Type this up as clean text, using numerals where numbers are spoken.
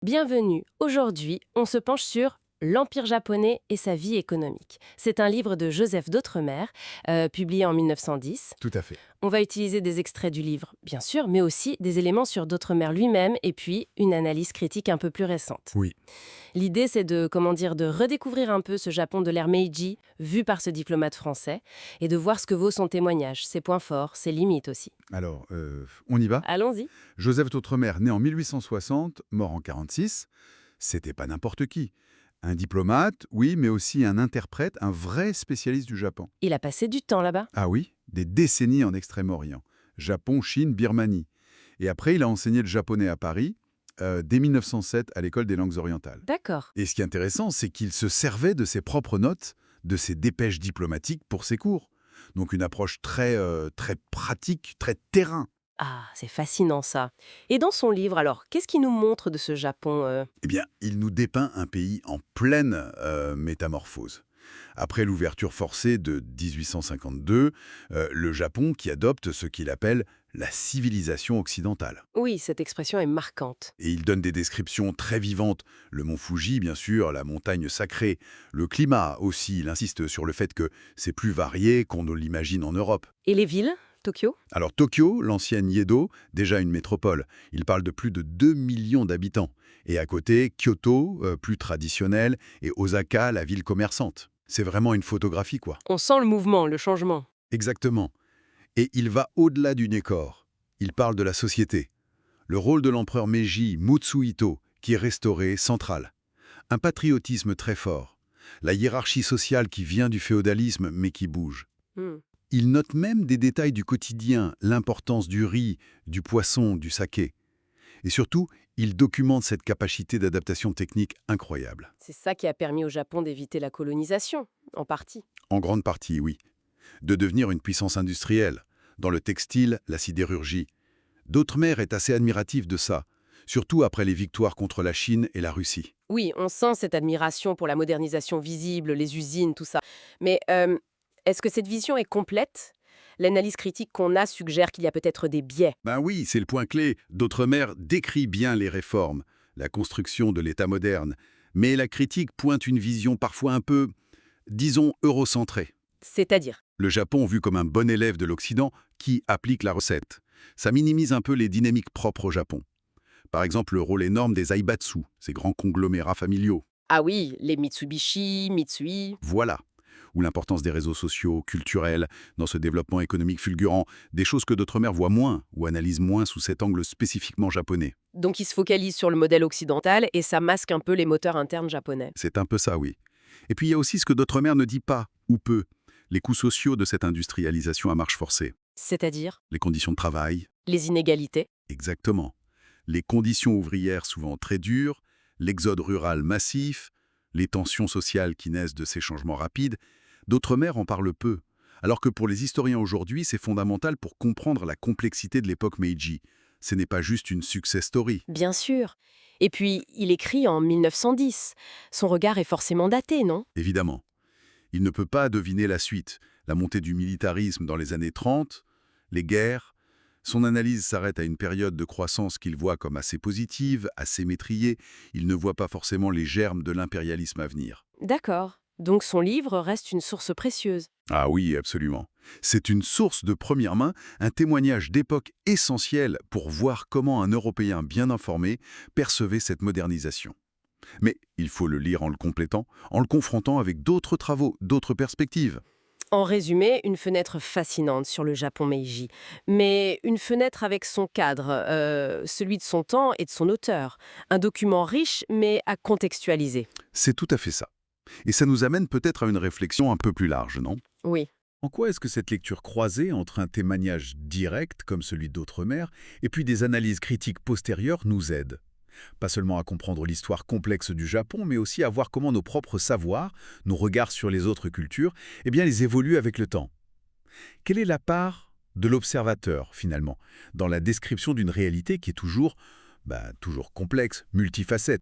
Bienvenue. Aujourd'hui, on se penche sur l'Empire japonais et sa vie économique. C'est un livre de Joseph d'Outremer, publié en 1910. Tout à fait. On va utiliser des extraits du livre, bien sûr, mais aussi des éléments sur d'Outremer lui-même et puis une analyse critique un peu plus récente. Oui. L'idée, c'est de redécouvrir un peu ce Japon de l'ère Meiji, vu par ce diplomate français, et de voir ce que vaut son témoignage, ses points forts, ses limites aussi. Alors, on y va. Allons-y. Joseph d'Outremer, né en 1860, mort en 46, c'était pas n'importe qui. Un diplomate, oui, mais aussi un interprète, un vrai spécialiste du Japon. Il a passé du temps là-bas. Ah oui, des décennies en Extrême-Orient. Japon, Chine, Birmanie. Et après, il a enseigné le japonais à Paris, dès 1907 à l'école des langues orientales. D'accord. Et ce qui est intéressant, c'est qu'il se servait de ses propres notes, de ses dépêches diplomatiques pour ses cours. Donc une approche très pratique, très terrain. Ah, c'est fascinant ça. Et dans son livre, alors, qu'est-ce qu'il nous montre de ce Japon Eh bien, il nous dépeint un pays en pleine métamorphose. Après l'ouverture forcée de 1852, le Japon qui adopte ce qu'il appelle la civilisation occidentale. Oui, cette expression est marquante. Et il donne des descriptions très vivantes. Le mont Fuji, bien sûr, la montagne sacrée. Le climat aussi, il insiste sur le fait que c'est plus varié qu'on ne l'imagine en Europe. Et les villes Tokyo? Alors Tokyo, l'ancienne Yedo, déjà une métropole. Il parle de plus de 2 millions d'habitants. Et à côté, Kyoto, plus traditionnel, et Osaka, la ville commerçante. C'est vraiment une photographie, quoi. On sent le mouvement, le changement. Exactement. Et il va au-delà du décor. Il parle de la société. Le rôle de l'empereur Meiji Mutsuhito, qui est restauré, central. Un patriotisme très fort. La hiérarchie sociale qui vient du féodalisme, mais qui bouge. Hmm. Il note même des détails du quotidien, l'importance du riz, du poisson, du saké. Et surtout, il documente cette capacité d'adaptation technique incroyable. C'est ça qui a permis au Japon d'éviter la colonisation, en partie. En grande partie, oui. De devenir une puissance industrielle. Dans le textile, la sidérurgie. D'Outremer est assez admiratif de ça, surtout après les victoires contre la Chine et la Russie. Oui, on sent cette admiration pour la modernisation visible, les usines, tout ça. Mais est-ce que cette vision est complète? L'analyse critique qu'on a suggère qu'il y a peut-être des biais. Ben oui, c'est le point clé. D'Outremer décrit bien les réformes, la construction de l'État moderne, mais la critique pointe une vision parfois un peu, disons, eurocentrée. C'est-à-dire? Le Japon vu comme un bon élève de l'Occident qui applique la recette. Ça minimise un peu les dynamiques propres au Japon. Par exemple, le rôle énorme des aibatsu, ces grands conglomérats familiaux. Ah oui, les Mitsubishi, Mitsui. Voilà. Ou l'importance des réseaux sociaux, culturels, dans ce développement économique fulgurant, des choses que d'Outremer voient moins ou analysent moins sous cet angle spécifiquement japonais. Donc il se focalise sur le modèle occidental et ça masque un peu les moteurs internes japonais. C'est un peu ça, oui. Et puis il y a aussi ce que d'Outremer ne dit pas, ou peu, les coûts sociaux de cette industrialisation à marche forcée. C'est-à-dire Les conditions de travail, les inégalités. exactement. Les conditions ouvrières souvent très dures, l'exode rural massif, les tensions sociales qui naissent de ces changements rapides, d'Outremer en parlent peu. Alors que pour les historiens aujourd'hui, c'est fondamental pour comprendre la complexité de l'époque Meiji. Ce n'est pas juste une success story. Bien sûr. Et puis, il écrit en 1910. Son regard est forcément daté, non? Évidemment. Il ne peut pas deviner la suite. La montée du militarisme dans les années 30, les guerres. Son analyse s'arrête à une période de croissance qu'il voit comme assez positive, assez maîtrisée. Il ne voit pas forcément les germes de l'impérialisme à venir. D'accord. Donc son livre reste une source précieuse. Ah oui, absolument. C'est une source de première main, un témoignage d'époque essentiel pour voir comment un Européen bien informé percevait cette modernisation. Mais il faut le lire en le complétant, en le confrontant avec d'autres travaux, d'autres perspectives. En résumé, une fenêtre fascinante sur le Japon Meiji. Mais une fenêtre avec son cadre, celui de son temps et de son auteur. Un document riche, mais à contextualiser. C'est tout à fait ça. Et ça nous amène peut-être à une réflexion un peu plus large, non? Oui. En quoi est-ce que cette lecture croisée entre un témoignage direct, comme celui d'Outremer, et puis des analyses critiques postérieures nous aide? Pas seulement à comprendre l'histoire complexe du Japon, mais aussi à voir comment nos propres savoirs, nos regards sur les autres cultures, eh bien, les évoluent avec le temps. Quelle est la part de l'observateur, finalement, dans la description d'une réalité qui est toujours complexe, multifacette?